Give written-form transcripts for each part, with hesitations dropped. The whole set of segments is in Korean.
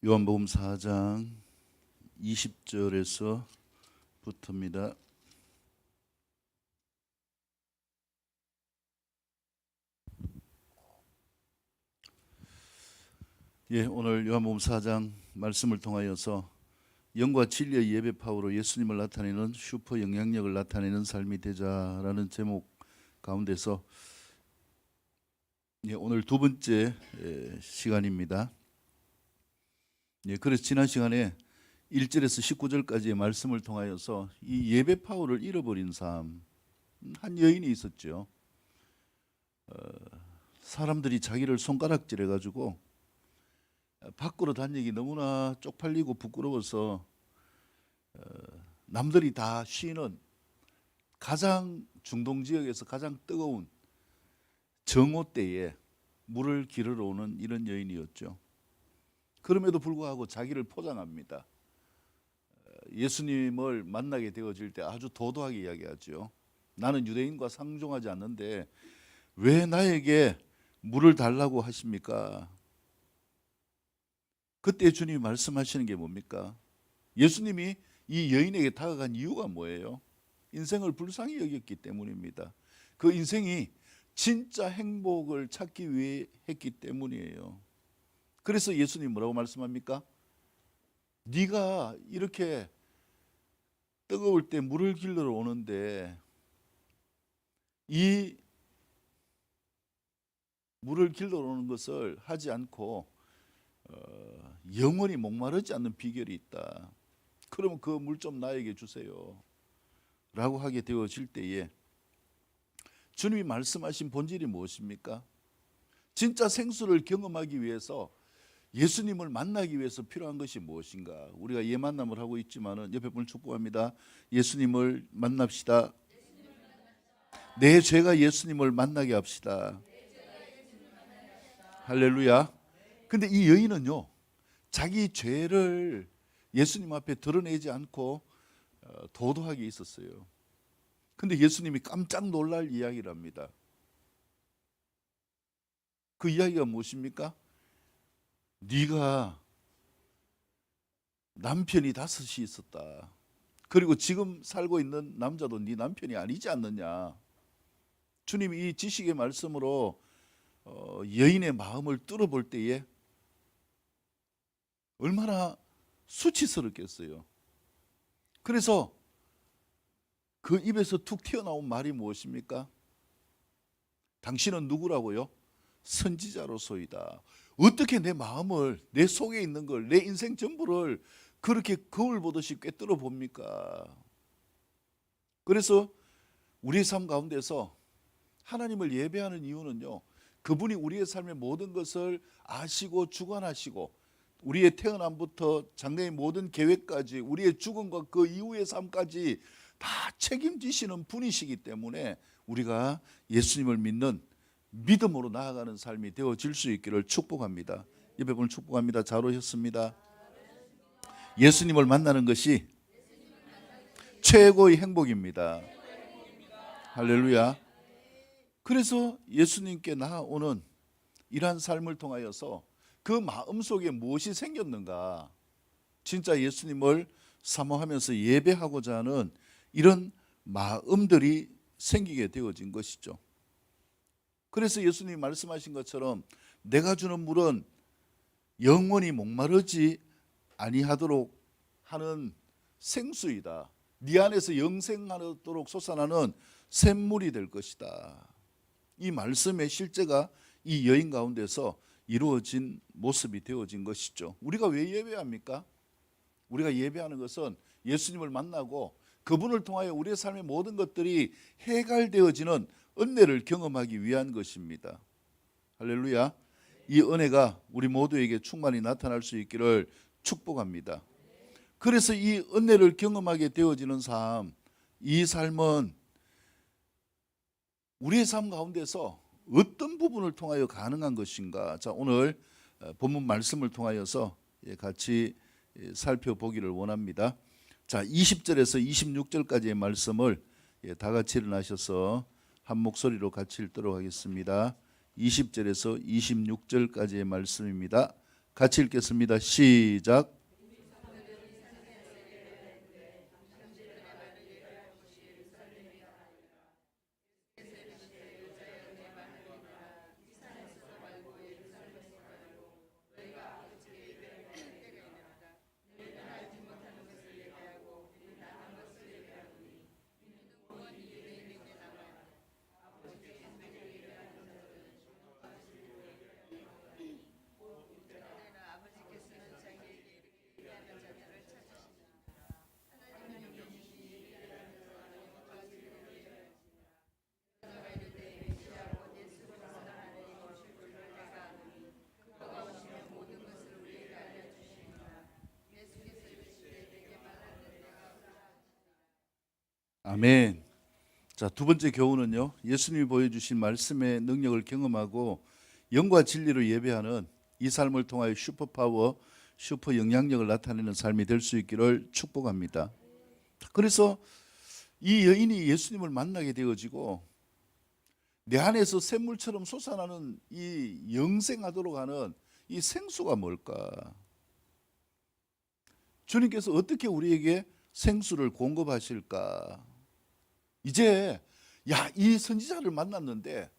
요한복음 4장 20절에서 부터입니다. 오늘 요한복음 4장 말씀을 통하여서 영과 진리의 예배 파워로 예수님을 나타내는 슈퍼 영향력을 나타내는 삶이 되자라는 제목 가운데서 오늘 두 번째 시간입니다. 그래서 지난 시간에 1절에서 19절까지의 말씀을 통하여서 이 예배 파워를 잃어버린 삶, 한 여인이 있었죠. 사람들이 자기를 손가락질 해가지고 밖으로 다니기 너무나 쪽팔리고 부끄러워서 남들이 다 쉬는 가장 중동 지역에서 가장 뜨거운 정오 때에 물을 기르러 오는 이런 여인이었죠. 그럼에도 불구하고 자기를 포장합니다. 예수님을 만나게 되어질 때 아주 도도하게 이야기하죠. 나는 유대인과 상종하지 않는데 왜 나에게 물을 달라고 하십니까? 그때 주님이 말씀하시는 게 뭡니까? 예수님이 이 여인에게 다가간 이유가 뭐예요? 인생을 불쌍히 여겼기 때문입니다. 그 인생이 진짜 행복을 찾기 위해 했기 때문이에요. 그래서 예수님 뭐라고 말씀합니까? 네가 이렇게 뜨거울 때 물을 길러 오는데 이 물을 길러 오는 것을 하지 않고 영원히 목마르지 않는 비결이 있다. 그러면 그 물 좀 나에게 주세요 라고 하게 되어질 때에 주님이 말씀하신 본질이 무엇입니까? 진짜 생수를 경험하기 위해서 예수님을 만나기 위해서 필요한 것이 무엇인가? 우리가 예만남을 하고 있지만은 옆에 분을 축복합니다. 예수님을 만납시다. 내 죄가 예수님을 만나게 합시다. 할렐루야. 근데 이 여인은요, 자기 죄를 예수님 앞에 드러내지 않고 도도하게 있었어요. 근데 예수님이 깜짝 놀랄 이야기를 합니다. 그 이야기가 무엇입니까? 네가 남편이 5이 있었다. 그리고 지금 살고 있는 남자도 네 남편이 아니지 않느냐. 주님이 이 지식의 말씀으로 여인의 마음을 뚫어볼 때에 얼마나 수치스럽겠어요. 그래서 그 입에서 툭 튀어나온 말이 무엇입니까? 당신은 누구라고요? 선지자로소이다. 어떻게 내 마음을, 내 속에 있는 걸, 내 인생 전부를 그렇게 거울 보듯이 꿰뚫어 봅니까? 그래서 우리의 삶 가운데서 하나님을 예배하는 이유는요, 그분이 우리의 삶의 모든 것을 아시고 주관하시고 우리의 태어남부터 장래의 모든 계획까지 우리의 죽음과 그 이후의 삶까지 다 책임지시는 분이시기 때문에 우리가 예수님을 믿는 믿음으로 나아가는 삶이 되어질 수 있기를 축복합니다. 옆에 분을 축복합니다. 잘 오셨습니다. 예수님을 만나는 것이 최고의 행복입니다. 할렐루야. 그래서 예수님께 나아오는 이러한 삶을 통하여서 그 마음속에 무엇이 생겼는가, 진짜 예수님을 사모하면서 예배하고자 하는 이런 마음들이 생기게 되어진 것이죠. 그래서 예수님이 말씀하신 것처럼 내가 주는 물은 영원히 목마르지 아니하도록 하는 생수이다. 네 안에서 영생하도록 솟아나는 샘물이 될 것이다. 이 말씀의 실제가 이 여인 가운데서 이루어진 모습이 되어진 것이죠. 우리가 왜 예배합니까? 우리가 예배하는 것은 예수님을 만나고 그분을 통하여 우리의 삶의 모든 것들이 해결되어지는 은혜를 경험하기 위한 것입니다. 할렐루야. 이 은혜가 우리 모두에게 충만히 나타날 수 있기를 축복합니다. 그래서 이 은혜를 경험하게 되어지는 삶, 이 삶은 우리의 삶 가운데서 어떤 부분을 통하여 가능한 것인가? 자, 오늘 본문 말씀을 통하여서 같이 살펴보기를 원합니다. 자, 20절에서 26절까지의 말씀을 다 같이 일어나셔서 한 목소리로 같이 읽도록 하겠습니다. 20절에서 26절까지의 말씀입니다. 같이 읽겠습니다. 시작. 아멘. 자, 두 번째 교훈은요. 예수님이 보여주신 말씀의 능력을 경험하고 영과 진리로 예배하는 이 삶을 통하여 슈퍼파워, 슈퍼 영향력을 나타내는 삶이 될 수 있기를 축복합니다. 그래서 이 여인이 예수님을 만나게 되어지고 내 안에서 샘물처럼 솟아나는 이 영생하도록 하는 이 생수가 뭘까? 주님께서 어떻게 우리에게 생수를 공급하실까? 이제 이 선지자를 만났는데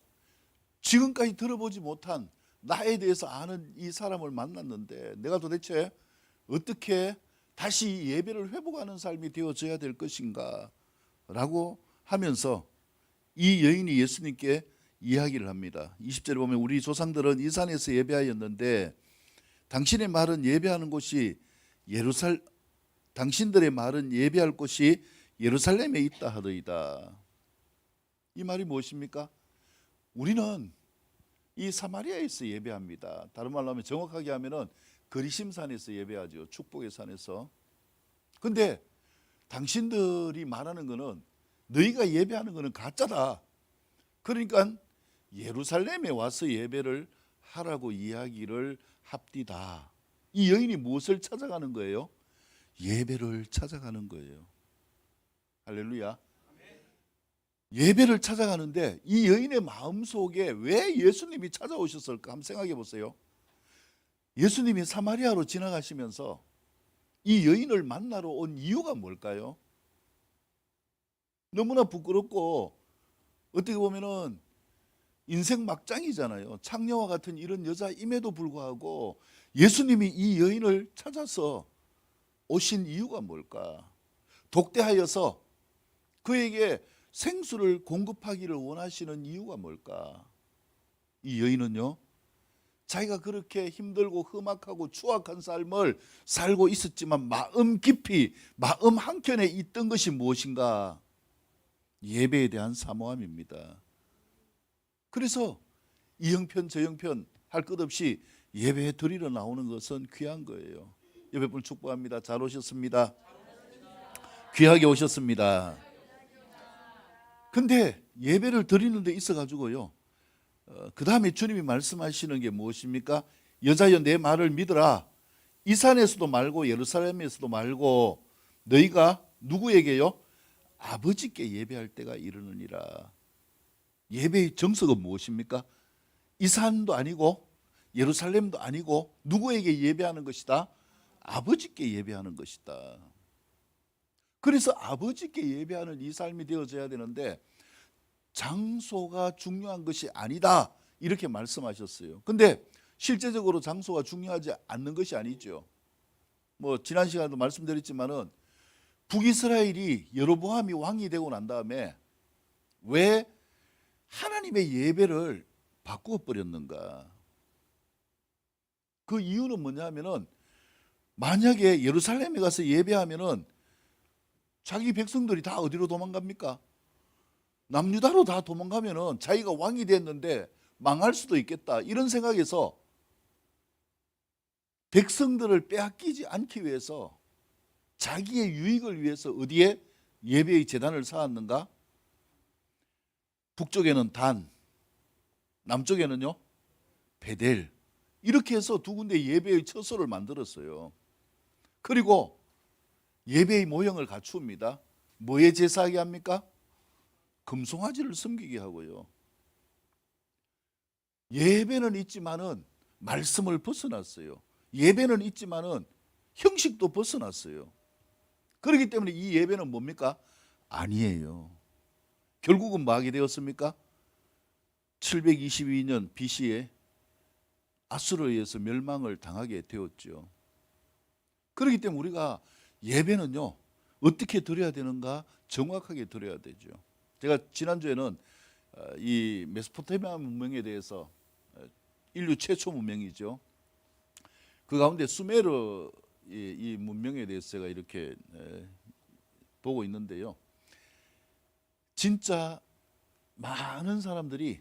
지금까지 들어보지 못한 나에 대해서 아는 이 사람을 만났는데 내가 도대체 어떻게 다시 예배를 회복하는 삶이 되어져야 될 것인가 라고 하면서 이 여인이 예수님께 이야기를 합니다. 20절에 보면 우리 조상들은 이 산에서 예배하였는데 당신의 말은 예배하는 곳이 당신들의 말은 예배할 곳이 예루살렘에 있다 하더이다. 이 말이 무엇입니까? 우리는 이 사마리아에서 예배합니다. 다른 말로 하면 정확하게 하면은 그리심산에서 예배하죠. 축복의 산에서. 근데 당신들이 말하는 거는 너희가 예배하는 거는 가짜다. 그러니까 예루살렘에 와서 예배를 하라고 이야기를 합디다. 이 여인이 무엇을 찾아가는 거예요? 예배를 찾아가는 거예요. 할렐루야. 예배를 찾아가는데 이 여인의 마음속에 왜 예수님이 찾아오셨을까 한번 생각해 보세요. 예수님이 사마리아로 지나가시면서 이 여인을 만나러 온 이유가 뭘까요? 너무나 부끄럽고 어떻게 보면은 인생 막장이잖아요. 창녀와 같은 이런 여자임에도 불구하고 예수님이 이 여인을 찾아서 오신 이유가 뭘까? 독대하여서 그에게 생수를 공급하기를 원하시는 이유가 뭘까? 이 여인은요, 자기가 그렇게 힘들고 험악하고 추악한 삶을 살고 있었지만 마음 깊이, 마음 한켠에 있던 것이 무엇인가? 예배에 대한 사모함입니다. 그래서 이 형편 저 형편 할 것 없이 예배 드리러 나오는 것은 귀한 거예요. 옆에 분 축복합니다. 잘 오셨습니다. 귀하게 오셨습니다. 근데 예배를 드리는 데 있어 가지고요, 그 다음에 주님이 말씀하시는 게 무엇입니까? 여자여 내 말을 믿으라. 이 산에서도 말고 예루살렘에서도 말고 너희가 누구에게요? 아버지께 예배할 때가 이르느니라. 예배의 정석은 무엇입니까? 이 산도 아니고 예루살렘도 아니고 누구에게 예배하는 것이다? 아버지께 예배하는 것이다. 그래서 아버지께 예배하는 이 삶이 되어져야 되는데 장소가 중요한 것이 아니다 이렇게 말씀하셨어요. 근데 실제적으로 장소가 중요하지 않는 것이 아니죠. 뭐 지난 시간에도 말씀드렸지만은 북이스라엘이 여로보암이 왕이 되고 난 다음에 왜 하나님의 예배를 바꾸어 버렸는가? 그 이유는 뭐냐면은 만약에 예루살렘에 가서 예배하면은 자기 백성들이 다 어디로 도망갑니까? 남유다로 다 도망가면은 자기가 왕이 됐는데 망할 수도 있겠다 이런 생각에서 백성들을 빼앗기지 않기 위해서 자기의 유익을 위해서 어디에 예배의 제단을 쌓았는가? 북쪽에는 단, 남쪽에는요 베델, 이렇게 해서 두 군데 예배의 처소를 만들었어요. 그리고 예배의 모형을 갖춥니다. 뭐에 제사하게 합니까? 금송아지를 섬기게 하고요. 예배는 있지만은 말씀을 벗어났어요. 예배는 있지만은 형식도 벗어났어요. 그렇기 때문에 이 예배는 뭡니까? 아니에요. 결국은 뭐 하게 되었습니까? 722년 BC에 아수르에 의해서 멸망을 당하게 되었죠. 그렇기 때문에 우리가 예배는요, 어떻게 드려야 되는가 정확하게 드려야 되죠. 제가 지난주에는 이 메소포타미아 문명에 대해서, 인류 최초 문명이죠. 그 가운데 수메르 이 문명에 대해서 제가 이렇게 보고 있는데요. 진짜 많은 사람들이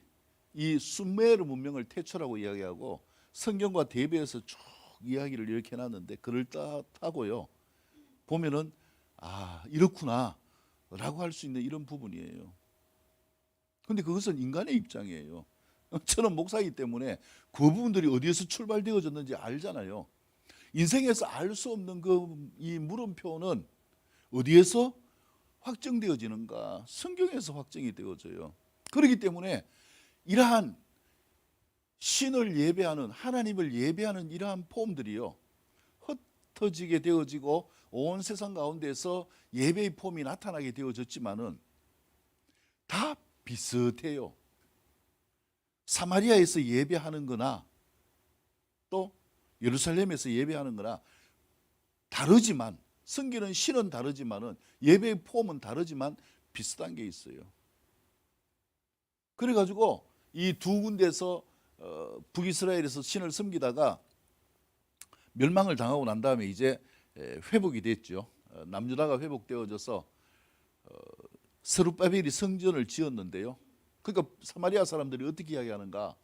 이 수메르 문명을 태초라고 이야기하고 성경과 대비해서 쭉 이야기를 이렇게 해놨는데 그럴듯하고요. 보면은 이렇구나 라고 할 수 있는 이런 부분이에요. 근데 그것은 인간의 입장이에요. 저는 목사이기 때문에 그 부분들이 어디에서 출발되어졌는지 알잖아요. 인생에서 알 수 없는 이 물음표는 어디에서 확정되어지는가? 성경에서 확정이 되어져요. 그렇기 때문에 이러한 신을 예배하는, 하나님을 예배하는 이러한 폼들이요, 흩어지게 되어지고 온 세상 가운데서 예배의 폼이 나타나게 되어졌지만은 다 비슷해요. 사마리아에서 예배하는 거나 또 예루살렘에서 예배하는 거나 다르지만, 성기는 신은 다르지만은 예배의 폼은 다르지만 비슷한 게 있어요. 그래가지고 이 두 군데서 북이스라엘에서 신을 섬기다가 멸망을 당하고 난 다음에 이제 회복이 됐죠. 남유다가 회복되어져서 스룹바벨이 성전을 지었는데요. 그러니까 사마리아 사람들이 어떻게 이야기하는가?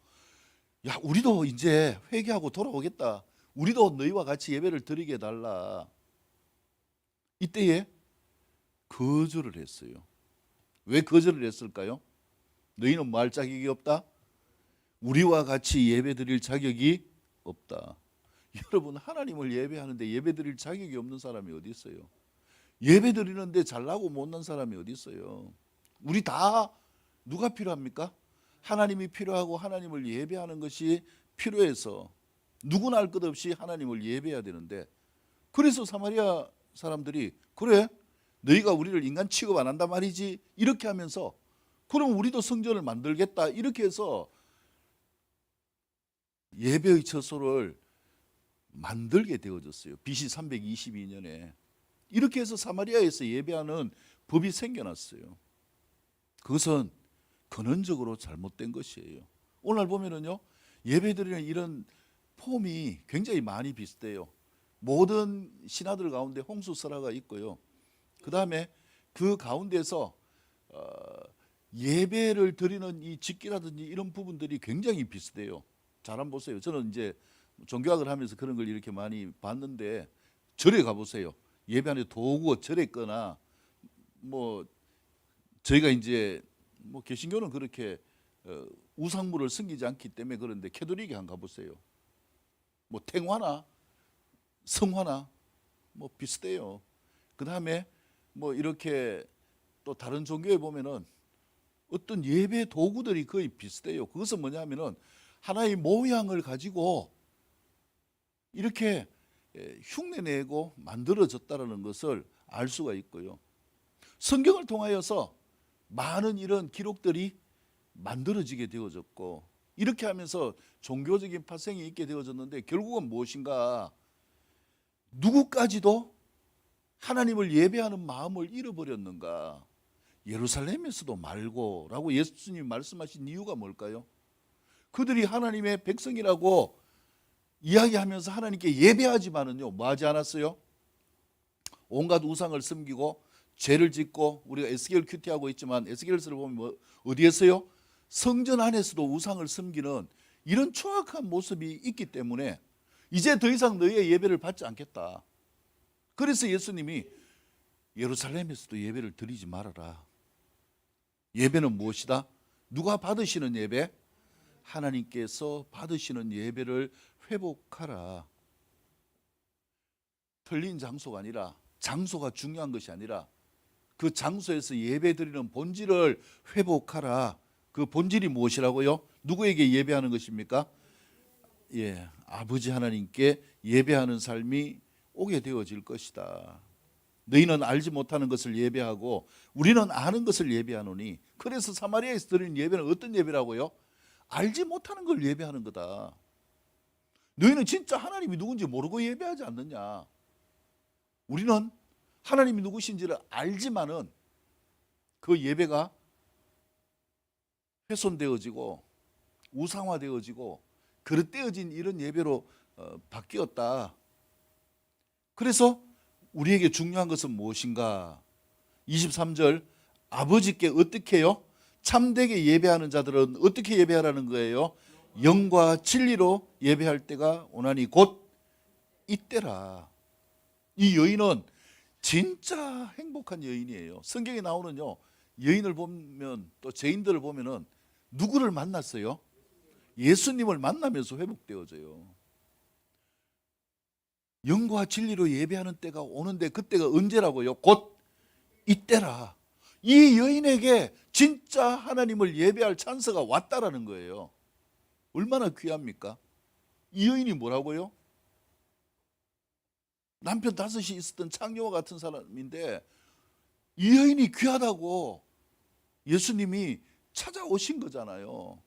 야, 우리도 이제 회개하고 돌아오겠다. 우리도 너희와 같이 예배를 드리게 해달라. 이때에 거절을 했어요. 왜 거절을 했을까요? 너희는 뭐 할 자격이 없다? 우리와 같이 예배 드릴 자격이 없다. 여러분, 하나님을 예배하는데 예배 드릴 자격이 없는 사람이 어디 있어요? 예배 드리는데 잘나고 못난 사람이 어디 있어요? 우리 다 누가 필요합니까? 하나님이 필요하고 하나님을 예배하는 것이 필요해서 누구나 할 것 없이 하나님을 예배해야 되는데, 그래서 사마리아 사람들이 그래? 너희가 우리를 인간 취급 안 한단 말이지? 이렇게 하면서 그럼 우리도 성전을 만들겠다 이렇게 해서 예배의 처소를 만들게 되어졌어요. BC 322년에 이렇게 해서 사마리아에서 예배하는 법이 생겨났어요. 그것은 근원적으로 잘못된 것이에요. 오늘 보면은요, 예배드리는 이런 폼이 굉장히 많이 비슷해요. 모든 신화들 가운데 홍수설화가 있고요. 그 다음에 그 가운데서 예배를 드리는 이 직기라든지 이런 부분들이 굉장히 비슷해요. 잘 한번 보세요. 저는 이제 종교학을 하면서 그런 걸 이렇게 많이 봤는데, 절에 가보세요. 예배하는 도구 절에 거나 뭐 저희가 이제 뭐 개신교는 그렇게 우상물을 섬기지 않기 때문에 그런데 캐톨릭에 한 가보세요. 뭐 탱화나 성화나 뭐 비슷해요. 그 다음에 뭐 이렇게 또 다른 종교에 보면은 어떤 예배 도구들이 거의 비슷해요. 그것은 뭐냐면은 하나의 모양을 가지고 이렇게 흉내내고 만들어졌다는 것을 알 수가 있고요. 성경을 통하여서 많은 이런 기록들이 만들어지게 되어졌고, 이렇게 하면서 종교적인 파생이 있게 되어졌는데, 결국은 무엇인가? 누구까지도 하나님을 예배하는 마음을 잃어버렸는가? 예루살렘에서도 말고라고 예수님이 말씀하신 이유가 뭘까요? 그들이 하나님의 백성이라고 이야기하면서 하나님께 예배하지만은요, 뭐 하지 않았어요? 온갖 우상을 섬기고 죄를 짓고, 우리가 에스겔 큐티하고 있지만 에스겔서를 보면 뭐 어디에서요? 성전 안에서도 우상을 섬기는 이런 추악한 모습이 있기 때문에 이제 더 이상 너희의 예배를 받지 않겠다. 그래서 예수님이 예루살렘에서도 예배를 드리지 말아라. 예배는 무엇이다? 누가 받으시는 예배? 하나님께서 받으시는 예배를 회복하라. 틀린 장소가 아니라, 장소가 중요한 것이 아니라 그 장소에서 예배 드리는 본질을 회복하라. 그 본질이 무엇이라고요? 누구에게 예배하는 것입니까? 아버지 하나님께 예배하는 삶이 오게 되어질 것이다. 너희는 알지 못하는 것을 예배하고 우리는 아는 것을 예배하노니. 그래서 사마리아에서 드리는 예배는 어떤 예배라고요? 알지 못하는 걸 예배하는 거다. 너희는 진짜 하나님이 누군지 모르고 예배하지 않느냐. 우리는 하나님이 누구신지를 알지만은 그 예배가 훼손되어지고 우상화되어지고 그릇되어진 이런 예배로 바뀌었다. 그래서 우리에게 중요한 것은 무엇인가? 23절 아버지께 어떻게 해요? 참되게 예배하는 자들은 어떻게 예배하라는 거예요? 영과 진리로 예배할 때가 오나니 곧 이때라. 이 여인은 진짜 행복한 여인이에요. 성경에 나오는요, 여인을 보면 또 죄인들을 보면은 누구를 만났어요? 예수님을 만나면서 회복되어져요. 영과 진리로 예배하는 때가 오는데 그때가 언제라고요? 곧 이때라. 이 여인에게 진짜 하나님을 예배할 찬스가 왔다라는 거예요. 얼마나 귀합니까? 이 여인이 뭐라고요? 남편 5이 있었던 창녀와 같은 사람인데 이 여인이 귀하다고 예수님이 찾아오신 거잖아요.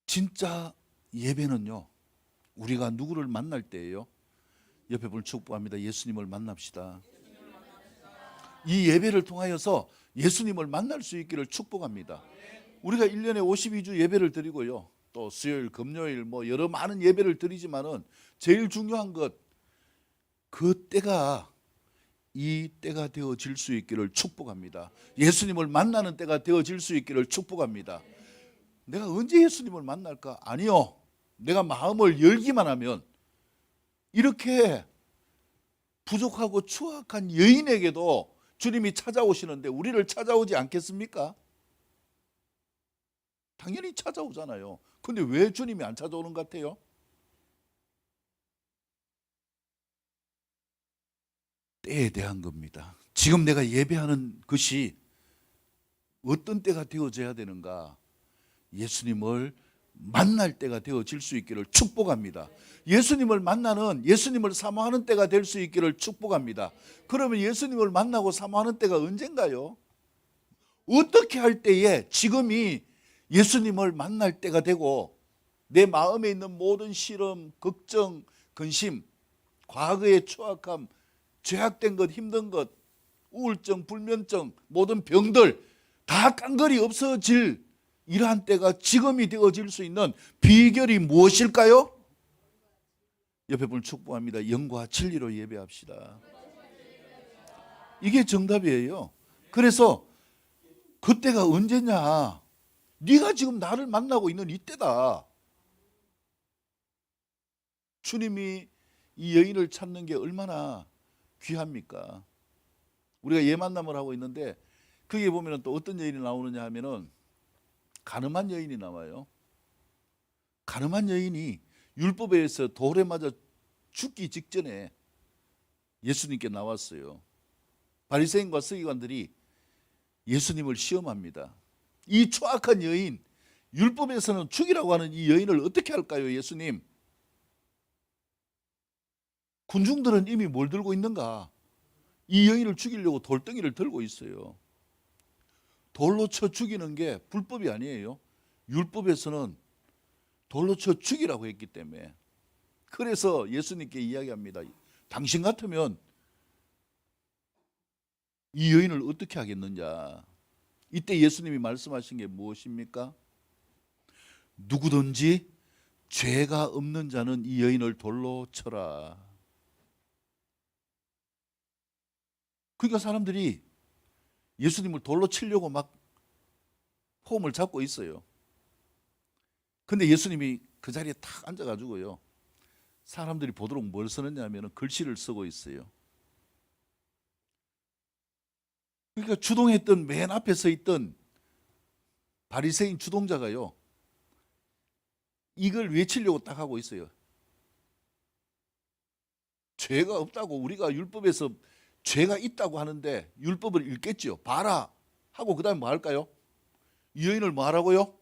진짜 예배는요, 우리가 누구를 만날 때예요. 옆에 분을 축복합니다. 예수님을 만납시다. 이 예배를 통하여서 예수님을 만날 수 있기를 축복합니다. 우리가 1년에 52주 예배를 드리고요, 또 수요일, 금요일 여러 많은 예배를 드리지만은 제일 중요한 것, 그 때가 이 때가 되어질 수 있기를 축복합니다. 예수님을 만나는 때가 되어질 수 있기를 축복합니다. 내가 언제 예수님을 만날까? 아니요. 내가 마음을 열기만 하면 이렇게 부족하고 추악한 여인에게도 주님이 찾아오시는데 우리를 찾아오지 않겠습니까? 당연히 찾아오잖아요. 근데 왜 주님이 안 찾아오는 것 같아요? 때에 대한 겁니다. 지금 내가 예배하는 것이 어떤 때가 되어져야 되는가? 예수님을 만날 때가 되어질 수 있기를 축복합니다. 예수님을 만나는, 예수님을 사모하는 때가 될 수 있기를 축복합니다. 그러면 예수님을 만나고 사모하는 때가 언젠가요? 어떻게 할 때에 지금이 예수님을 만날 때가 되고 내 마음에 있는 모든 시름, 걱정, 근심, 과거의 추악함, 죄악된 것, 힘든 것, 우울증, 불면증, 모든 병들 다 깡그리 없어질 이러한 때가 지금이 되어질 수 있는 비결이 무엇일까요? 옆에 분을 축복합니다. 영과 진리로 예배합시다. 이게 정답이에요. 그래서 그때가 언제냐? 네가 지금 나를 만나고 있는 이때다. 주님이 이 여인을 찾는 게 얼마나 귀합니까? 우리가 예만남을 하고 있는데 거기에 보면 또 어떤 여인이 나오느냐 하면은 가늠한 여인이 나와요. 가늠한 여인이 율법에 의해서 돌에 맞아 죽기 직전에 예수님께 나왔어요. 바리새인과 서기관들이 예수님을 시험합니다. 이 추악한 여인, 율법에서는 죽이라고 하는 이 여인을 어떻게 할까요, 예수님? 군중들은 이미 뭘 들고 있는가? 이 여인을 죽이려고 돌덩이를 들고 있어요. 돌로 쳐 죽이는 게 불법이 아니에요. 율법에서는 돌로 쳐 죽이라고 했기 때문에. 그래서 예수님께 이야기합니다. 당신 같으면 이 여인을 어떻게 하겠느냐. 이때 예수님이 말씀하신 게 무엇입니까? 누구든지 죄가 없는 자는 이 여인을 돌로 쳐라. 그러니까 사람들이 예수님을 돌로 치려고 막 폼을 잡고 있어요. 근데 예수님이 그 자리에 탁 앉아가지고요, 사람들이 보도록 뭘 쓰느냐 하면 글씨를 쓰고 있어요. 그러니까 주동했던 맨 앞에 서 있던 바리새인 주동자가요, 이걸 외치려고 딱 하고 있어요. 죄가 없다고, 우리가 율법에서 죄가 있다고 하는데 율법을 읽겠죠. 봐라 하고 그 다음에 뭐 할까요? 이 여인을 뭐 하라고요?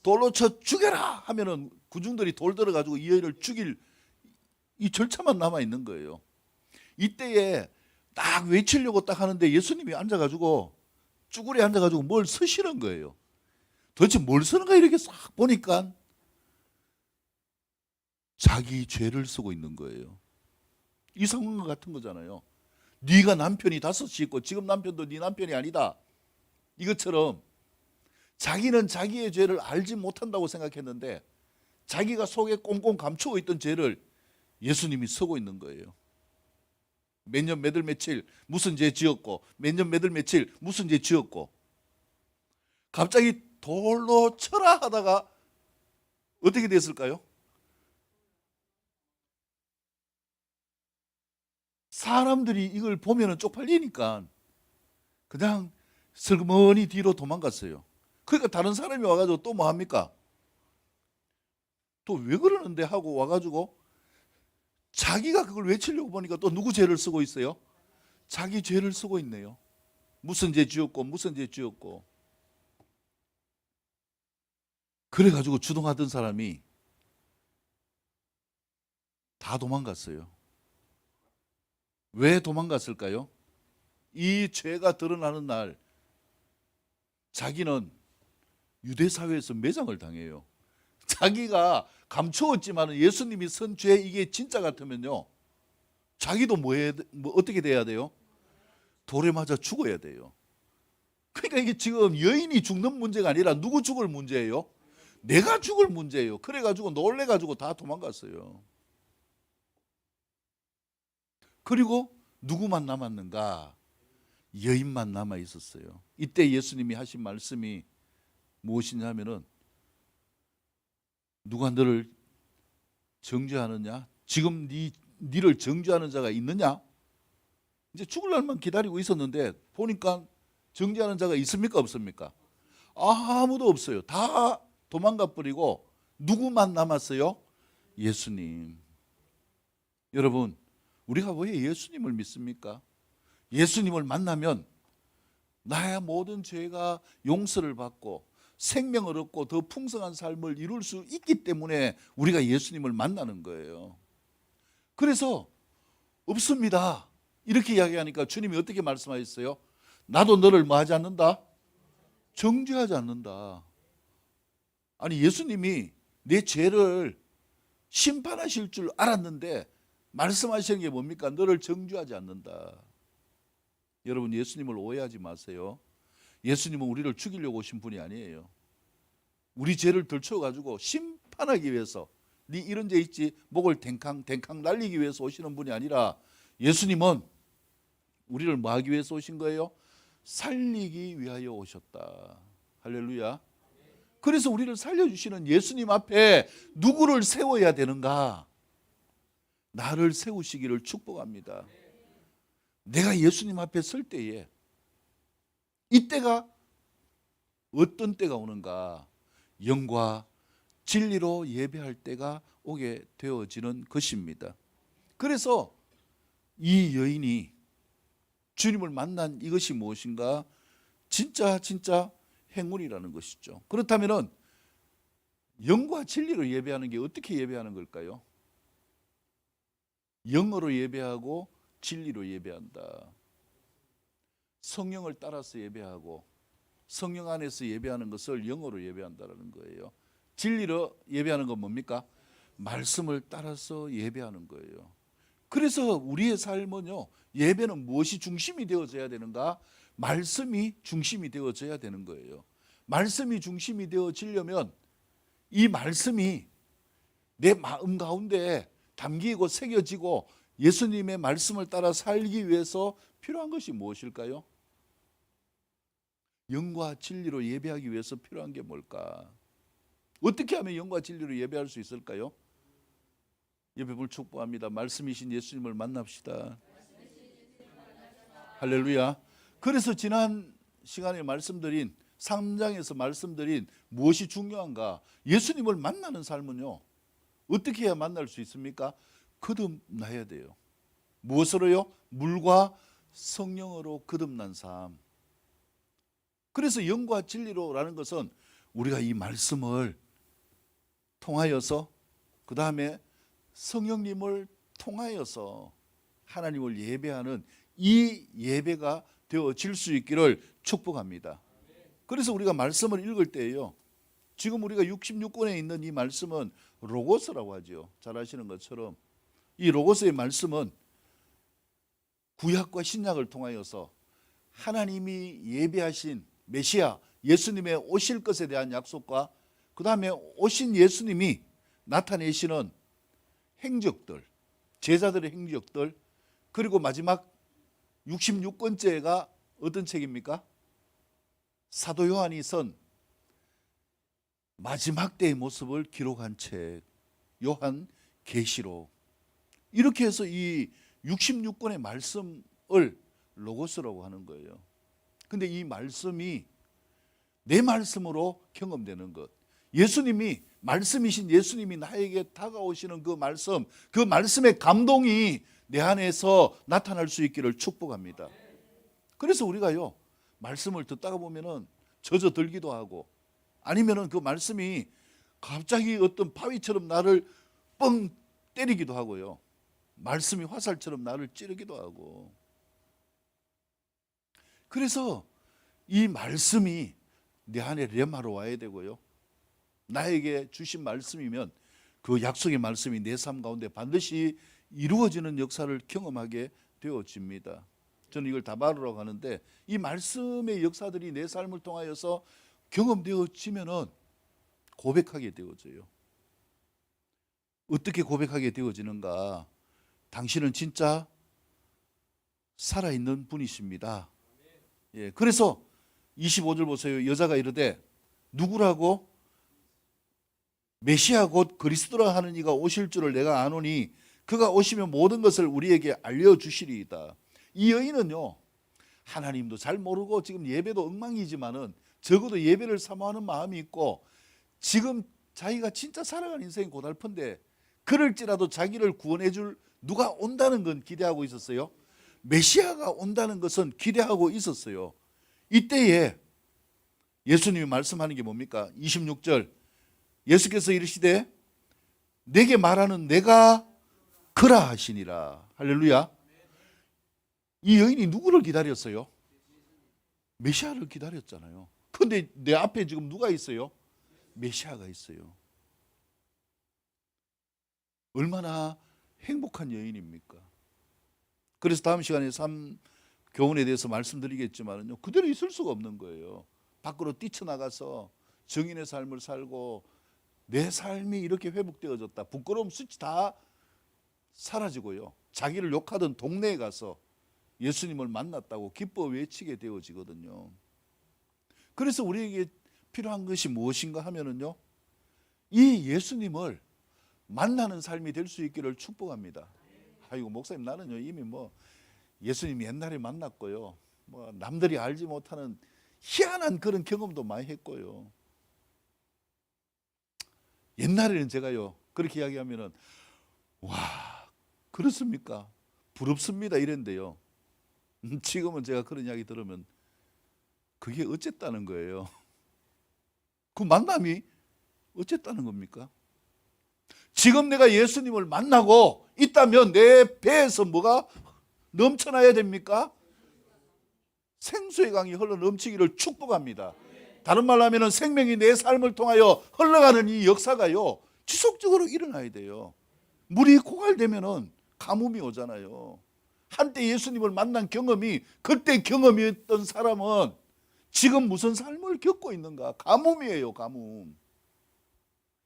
돌로 쳐 죽여라 하면은 군중들이 돌 들어가지고 이 여인을 죽일 이 절차만 남아 있는 거예요. 이때에 딱 외치려고 딱 하는데 예수님이 앉아가지고 쭈그려 앉아가지고 뭘 쓰시는 거예요. 도대체 뭘 쓰는가 이렇게 싹 보니까 자기 죄를 쓰고 있는 거예요. 이 상황과 같은 거잖아요. 네가 남편이 5이 있고 지금 남편도 네 남편이 아니다. 이것처럼 자기는 자기의 죄를 알지 못한다고 생각했는데 자기가 속에 꽁꽁 감추고 있던 죄를 예수님이 쓰고 있는 거예요. 몇 년 몇월 며칠 무슨 죄 지었고 몇 년 몇월 며칠 무슨 죄 지었고 갑자기 돌로 쳐라 하다가 어떻게 됐을까요? 사람들이 이걸 보면은 쪽팔리니까 그냥 슬그머니 뒤로 도망갔어요. 그러니까 다른 사람이 와가지고 또 뭐 합니까? 또 왜 그러는데 하고 와가지고 자기가 그걸 외치려고 보니까 또 누구 죄를 쓰고 있어요? 자기 죄를 쓰고 있네요. 무슨 죄 지었고 무슨 죄 지었고. 그래가지고 주동하던 사람이 다 도망갔어요. 왜 도망갔을까요? 이 죄가 드러나는 날 자기는 유대 사회에서 매장을 당해요. 자기가 감추었지만 예수님이 선 죄 이게 진짜 같으면요 자기도 뭐 어떻게 돼야 돼요? 돌에 맞아 죽어야 돼요. 그러니까 이게 지금 여인이 죽는 문제가 아니라 누구 죽을 문제예요? 내가 죽을 문제예요. 그래가지고 놀래가지고 다 도망갔어요. 그리고 누구만 남았는가? 여인만 남아 있었어요. 이때 예수님이 하신 말씀이 무엇이냐면은 누가 너를 정죄하느냐? 지금 니를 정죄하는 자가 있느냐? 이제 죽을 날만 기다리고 있었는데 보니까 정죄하는 자가 있습니까? 없습니까? 아무도 없어요. 다 도망가 버리고 누구만 남았어요? 예수님. 여러분, 우리가 왜 예수님을 믿습니까? 예수님을 만나면 나의 모든 죄가 용서를 받고 생명을 얻고 더 풍성한 삶을 이룰 수 있기 때문에 우리가 예수님을 만나는 거예요. 그래서 없습니다 이렇게 이야기하니까 주님이 어떻게 말씀하셨어요? 나도 너를 뭐 하지 않는다? 정죄하지 않는다. 아니 예수님이 내 죄를 심판하실 줄 알았는데 말씀하시는 게 뭡니까? 너를 정죄하지 않는다. 여러분 예수님을 오해하지 마세요. 예수님은 우리를 죽이려고 오신 분이 아니에요. 우리 죄를 들춰가지고 심판하기 위해서 네 이런 죄 있지 목을 댕캉 날리기 위해서 오시는 분이 아니라 예수님은 우리를 뭐 하기 위해서 오신 거예요? 살리기 위하여 오셨다. 할렐루야. 그래서 우리를 살려주시는 예수님 앞에 누구를 세워야 되는가? 나를 세우시기를 축복합니다. 내가 예수님 앞에 설 때에 이때가 어떤 때가 오는가? 영과 진리로 예배할 때가 오게 되어지는 것입니다. 그래서 이 여인이 주님을 만난 이것이 무엇인가? 진짜 행운이라는 것이죠. 그렇다면 영과 진리로 예배하는 게 어떻게 예배하는 걸까요? 영어로 예배하고 진리로 예배한다. 성령을 따라서 예배하고 성령 안에서 예배하는 것을 영어로 예배한다는 거예요. 진리로 예배하는 건 뭡니까? 말씀을 따라서 예배하는 거예요. 그래서 우리의 삶은요, 예배는 무엇이 중심이 되어져야 되는가? 말씀이 중심이 되어져야 되는 거예요. 말씀이 중심이 되어지려면 이 말씀이 내 마음 가운데 담기고 새겨지고 예수님의 말씀을 따라 살기 위해서 필요한 것이 무엇일까요? 영과 진리로 예배하기 위해서 필요한 게 뭘까? 어떻게 하면 영과 진리로 예배할 수 있을까요? 예배를 축복합니다. 말씀이신 예수님을 만납시다. 할렐루야. 그래서 지난 시간에 말씀드린 3장에서 말씀드린 무엇이 중요한가? 예수님을 만나는 삶은요, 어떻게 해야 만날 수 있습니까? 거듭나야 돼요. 무엇으로요? 물과 성령으로 거듭난 삶. 그래서 영과 진리로라는 것은 우리가 이 말씀을 통하여서 그 다음에 성령님을 통하여서 하나님을 예배하는 이 예배가 되어질 수 있기를 축복합니다. 그래서 우리가 말씀을 읽을 때요, 지금 우리가 66권에 있는 이 말씀은 로고스라고 하죠. 잘 아시는 것처럼 이 로고스의 말씀은 구약과 신약을 통하여서 하나님이 예배하신 메시아 예수님의 오실 것에 대한 약속과 그 다음에 오신 예수님이 나타내시는 행적들, 제자들의 행적들, 그리고 마지막 66권째가 어떤 책입니까? 사도 요한이 쓴 마지막 때의 모습을 기록한 책, 요한 계시록. 이렇게 해서 이 66권의 말씀을 로고스라고 하는 거예요. 근데 이 말씀이 내 말씀으로 경험되는 것, 예수님이, 말씀이신 예수님이 나에게 다가오시는 그 말씀의 감동이 내 안에서 나타날 수 있기를 축복합니다. 그래서 우리가요, 말씀을 듣다가 보면은 젖어들기도 하고, 아니면은 그 말씀이 갑자기 어떤 바위처럼 나를 뻥 때리기도 하고요, 말씀이 화살처럼 나를 찌르기도 하고. 그래서 이 말씀이 내 안에 레마로 와야 되고요, 나에게 주신 말씀이면 그 약속의 말씀이 내 삶 가운데 반드시 이루어지는 역사를 경험하게 되어집니다. 저는 이걸 다바르라고 하는데, 이 말씀의 역사들이 내 삶을 통하여서 경험되어지면은 고백하게 되어져요. 어떻게 고백하게 되어지는가? 당신은 진짜 살아있는 분이십니다. 예, 그래서 25절 보세요. 여자가 이르되 누구라고? 메시아 곧 그리스도라 하는 이가 오실 줄을 내가 아노니 그가 오시면 모든 것을 우리에게 알려주시리이다. 이 여인은요, 하나님도 잘 모르고 지금 예배도 엉망이지만은 적어도 예배를 사모하는 마음이 있고, 지금 자기가 진짜 살아가는 인생이 고달픈데 그럴지라도 자기를 구원해 줄 누가 온다는 건 기대하고 있었어요. 메시아가 온다는 것은 기대하고 있었어요. 이때에 예수님이 말씀하는 게 뭡니까? 26절, 예수께서 이르시되 내게 말하는 내가 그라 하시니라. 할렐루야. 이 여인이 누구를 기다렸어요? 메시아를 기다렸잖아요. 근데 내 앞에 지금 누가 있어요? 메시아가 있어요. 얼마나 행복한 여인입니까? 그래서 다음 시간에 교훈에 대해서 말씀드리겠지만요, 그대로 있을 수가 없는 거예요. 밖으로 뛰쳐나가서 정인의 삶을 살고 내 삶이 이렇게 회복되어졌다, 부끄러움 수치 다 사라지고요, 자기를 욕하던 동네에 가서 예수님을 만났다고 기뻐 외치게 되어지거든요. 그래서 우리에게 필요한 것이 무엇인가 하면은요, 이 예수님을 만나는 삶이 될 수 있기를 축복합니다. 아이고 목사님, 나는요 이미 예수님 옛날에 만났고요, 남들이 알지 못하는 희한한 그런 경험도 많이 했고요. 옛날에는 제가요 그렇게 이야기하면은 와 그렇습니까? 부럽습니다 이랬는데요, 지금은 제가 그런 이야기 들으면 그게 어쨌다는 거예요. 그 만남이 어쨌다는 겁니까? 지금 내가 예수님을 만나고 있다면 내 배에서 뭐가 넘쳐나야 됩니까? 생수의 강이 흘러 넘치기를 축복합니다. 다른 말로 하면 생명이 내 삶을 통하여 흘러가는 이 역사가요 지속적으로 일어나야 돼요. 물이 고갈되면은 가뭄이 오잖아요. 한때 예수님을 만난 경험이 그때 경험이었던 사람은 지금 무슨 삶을 겪고 있는가? 가뭄이에요, 가뭄.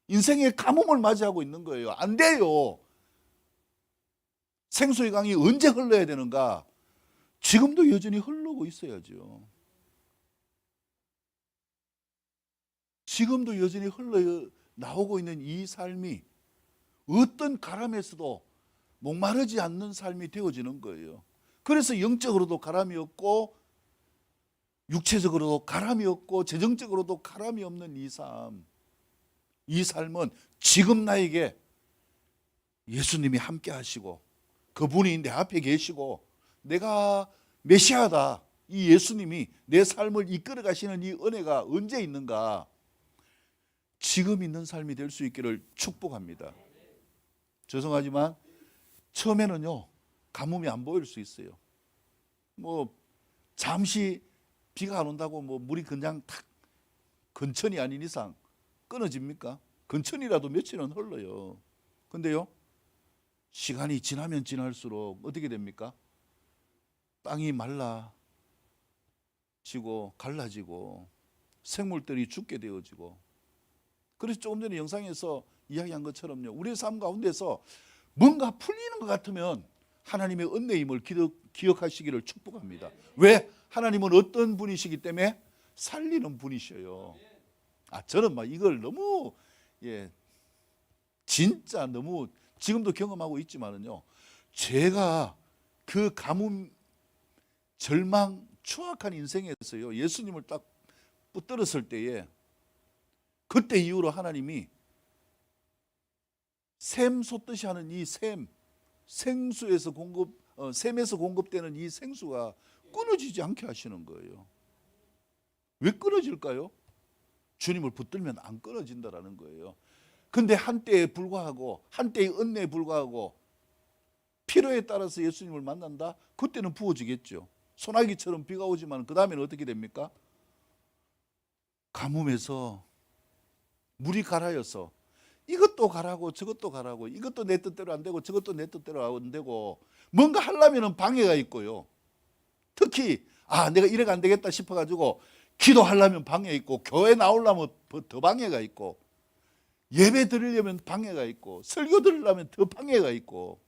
인생의 가뭄을 맞이하고 있는 거예요. 안 돼요. 생수의 강이 언제 흘러야 되는가? 지금도 여전히 흐르고 있어야죠. 지금도 여전히 흘러 나오고 있는 이 삶이 어떤 가람에서도 목마르지 않는 삶이 되어지는 거예요. 그래서 영적으로도 가람이 없고 육체적으로도 가람이 없고 재정적으로도 가람이 없는 이 삶은 지금 나에게 예수님이 함께 하시고 그분이 내 앞에 계시고 내가 메시아다, 이 예수님이 내 삶을 이끌어 가시는 이 은혜가 언제 있는가? 지금 있는 삶이 될 수 있기를 축복합니다. 죄송하지만 처음에는요, 가뭄이 안 보일 수 있어요. 뭐 잠시 비가 안 온다고 뭐 물이 그냥 탁 근천이 아닌 이상 끊어집니까? 근천이라도 며칠은 흘러요. 근데요, 시간이 지나면 지날수록 어떻게 됩니까? 땅이 말라지고 갈라지고 생물들이 죽게 되어지고. 그래서 조금 전에 영상에서 이야기한 것처럼요, 우리의 삶 가운데서 뭔가 풀리는 것 같으면 하나님의 은혜임을 기억하시기를 축복합니다. 왜? 하나님은 어떤 분이시기 때문에 살리는 분이셔요. 저는 막 이걸 너무 진짜 너무 지금도 경험하고 있지만은요, 제가 그 가뭄, 절망, 추악한 인생에서요, 예수님을 딱 붙들었을 때에, 그때 이후로 하나님이 샘 솟듯이 하는 이 생수에서 샘에서 공급되는 이 생수가 끊어지지 않게 하시는 거예요. 왜 끊어질까요? 주님을 붙들면 안 끊어진다라는 거예요. 근데 한때에 불과하고, 한때의 은혜에 불과하고, 필요에 따라서 예수님을 만난다? 그때는 부어지겠죠. 소나기처럼 비가 오지만 그 다음에는 어떻게 됩니까? 가뭄에서 물이 갈아여서 이것도 가라고 저것도 가라고, 이것도 내 뜻대로 안 되고 저것도 내 뜻대로 안 되고, 뭔가 하려면 방해가 있고요. 특히 내가 이래가 안 되겠다 싶어가지고 기도하려면 방해 있고, 교회 나오려면 더 방해가 있고, 예배 드리려면 방해가 있고, 설교 들으려면 더 방해가 있고.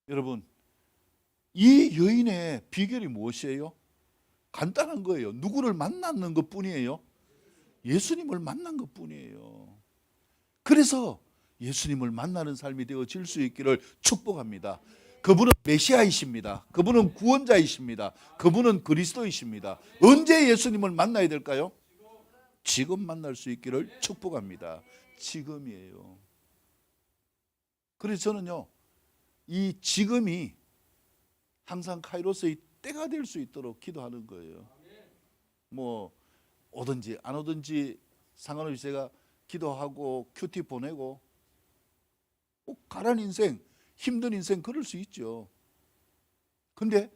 여러분, 이 여인의 비결이 무엇이에요? 간단한 거예요. 누구를 만나는 것 뿐이에요. 예수님을 만난 것 뿐이에요. 그래서 예수님을 만나는 삶이 되어질 수 있기를 축복합니다. 그분은 메시아이십니다. 그분은 구원자이십니다. 그분은 그리스도이십니다. 언제 예수님을 만나야 될까요? 지금 만날 수 있기를 축복합니다. 지금이에요. 그래서 저는요, 이 지금이 항상 카이로스의 때가 될 수 있도록 기도하는 거예요. 뭐 오든지 안 오든지 상관없이 제가 기도하고 큐티 보내고, 꼭 가란 인생, 힘든 인생 그럴 수 있죠. 근데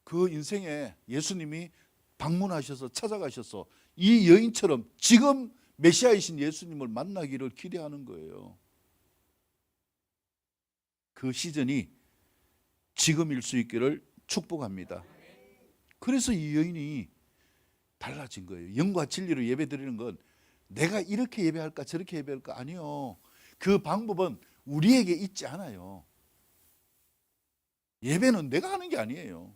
그 인생에 예수님이 방문하셔서 찾아가셔서 이 여인처럼 지금 메시아이신 예수님을 만나기를 기대하는 거예요. 그 시즌이 지금일 수 있기를 축복합니다. 그래서 이 여인이 달라진 거예요. 영과 진리로 예배 드리는 건 내가 이렇게 예배할까 저렇게 예배할까 아니요. 그 방법은 우리에게 있지 않아요. 예배는 내가 하는 게 아니에요.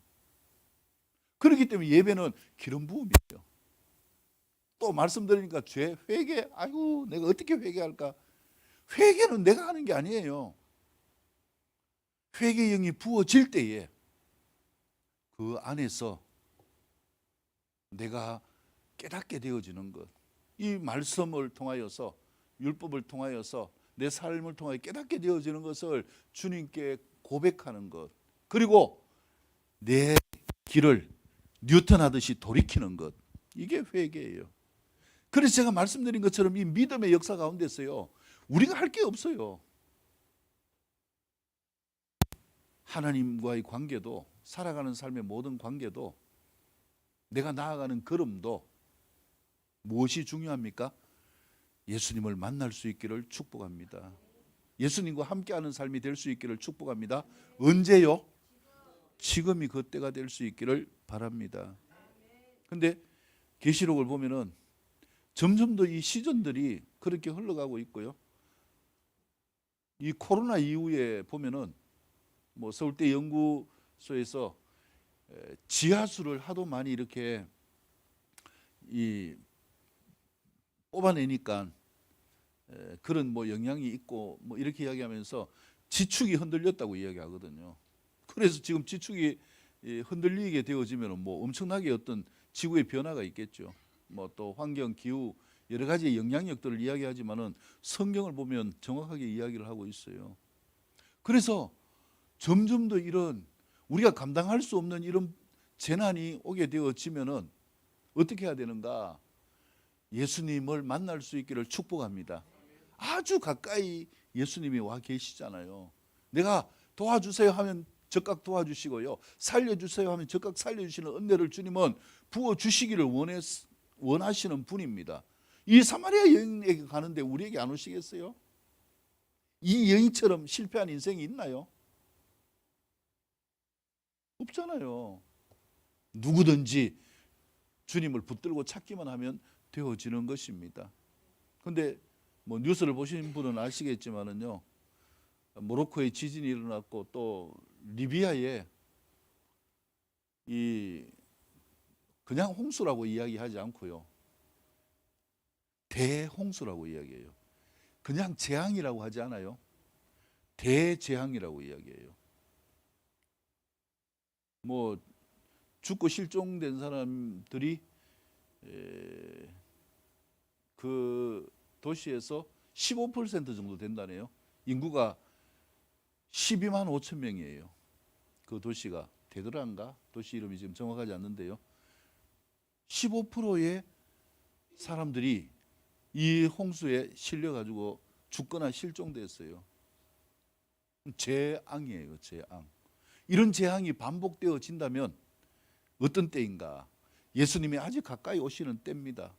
그렇기 때문에 예배는 기름 부음이에요. 또 말씀드리니까 죄 회개, 아이고 내가 어떻게 회개할까? 회개는 내가 하는 게 아니에요. 회개의 영이 부어질 때에 그 안에서 내가 깨닫게 되어지는 것, 이 말씀을 통하여서, 율법을 통하여서 내 삶을 통하여 깨닫게 되어지는 것을 주님께 고백하는 것, 그리고 내 길을 뉴턴하듯이 돌이키는 것, 이게 회개예요. 그래서 제가 말씀드린 것처럼 이 믿음의 역사 가운데서요, 우리가 할 게 없어요. 하나님과의 관계도, 살아가는 삶의 모든 관계도, 내가 나아가는 걸음도 무엇이 중요합니까? 예수님을 만날 수 있기를 축복합니다. 예수님과 함께하는 삶이 될 수 있기를 축복합니다. 언제요? 지금이 그 때가 될 수 있기를 바랍니다. 근데 계시록을 보면은 점점 더 이 시즌들이 그렇게 흘러가고 있고요. 이 코로나 이후에 보면은 뭐 서울대 연구소에서 지하수를 하도 많이 이렇게 뽑아내니까 그런 뭐 영향이 있고 뭐 이렇게 이야기하면서 지축이 흔들렸다고 이야기하거든요. 그래서 지금 지축이 흔들리게 되어지면 뭐 엄청나게 어떤 지구의 변화가 있겠죠. 뭐 또 환경, 기후 여러 가지 영향력들을 이야기하지만은 성경을 보면 정확하게 이야기를 하고 있어요. 그래서 점점 더 이런 우리가 감당할 수 없는 이런 재난이 오게 되어지면은 어떻게 해야 되는가? 예수님을 만날 수 있기를 축복합니다. 아주 가까이 예수님이 와 계시잖아요. 내가 도와주세요 하면 즉각 도와주시고요, 살려주세요 하면 즉각 살려주시는 은혜를 주님은 부어주시기를 원하시는 분입니다. 이 사마리아 여인에게 가는데 우리에게 안 오시겠어요? 이 여인처럼 실패한 인생이 있나요? 없잖아요. 누구든지 주님을 붙들고 찾기만 하면 되어지는 것입니다. 그런데 뭐 뉴스를 보신 분은 아시겠지만은요, 모로코에 지진이 일어났고 또 리비아에 이 그냥 홍수라고 이야기하지 않고요, 대홍수라고 이야기해요. 그냥 재앙이라고 하지 않아요. 대재앙이라고 이야기해요. 뭐 죽고 실종된 사람들이 그 도시에서 15% 정도 된다네요. 인구가 12만 5천 명이에요. 그 도시가 데드라인가? 도시 이름이 지금 정확하지 않는데요, 15%의 사람들이 이 홍수에 실려가지고 죽거나 실종됐어요. 재앙이에요, 재앙. 이런 재앙이 반복되어진다면 어떤 때인가? 예수님이 아주 가까이 오시는 때입니다.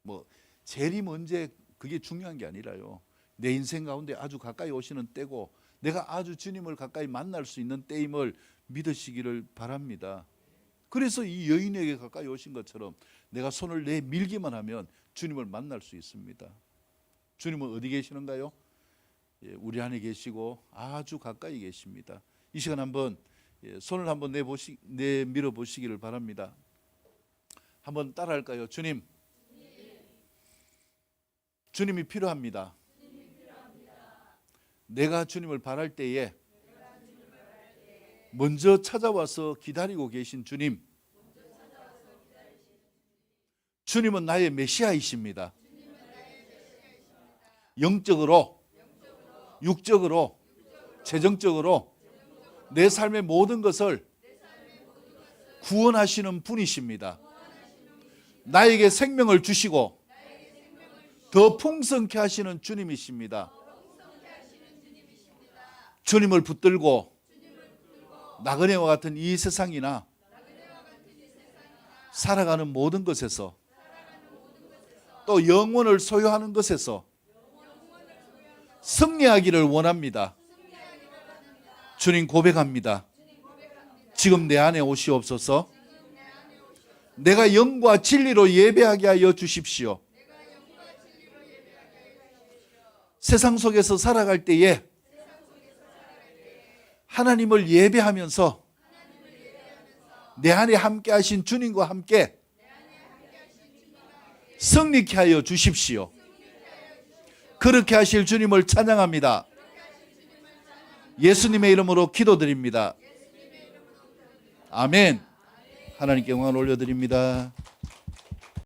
뭐 재림언제 그게 중요한 게 아니라요, 내 인생 가운데 아주 가까이 오시는 때고 내가 아주 주님을 가까이 만날 수 있는 때임을 믿으시기를 바랍니다. 그래서 이 여인에게 가까이 오신 것처럼 내가 손을 내밀기만 하면 주님을 만날 수 있습니다. 주님은 어디 계시는가요? 우리 안에 계시고 아주 가까이 계십니다. 이 시간 한번 손을 한번 내밀어 보시기를 바랍니다. 한번 따라할까요? 주님, 주님이 필요합니다. 내가 주님을 바랄 때에 먼저 찾아와서 기다리고 계신 주님, 주님은 나의 메시아이십니다. 영적으로, 육적으로, 재정적으로 내 삶의 모든 것을 구원하시는 분이십니다. 나에게 생명을 주시고 더 풍성케 하시는 주님이십니다. 주님을 붙들고 나그네와 같은 이 세상이나 살아가는 모든 것에서 또 영혼을 소유하는 것에서 승리하기를 원합니다. 주님, 고백합니다. 지금 내 안에 오시옵소서. 내가 영과 진리로 예배하게 하여 주십시오. 세상 속에서 살아갈 때에 하나님을 예배하면서 내 안에 함께 하신 주님과 함께 승리케 하여 주십시오. 그렇게 하실 주님을 찬양합니다. 예수님의 이름으로 기도드립니다. 아멘. 하나님께 영광을 올려드립니다.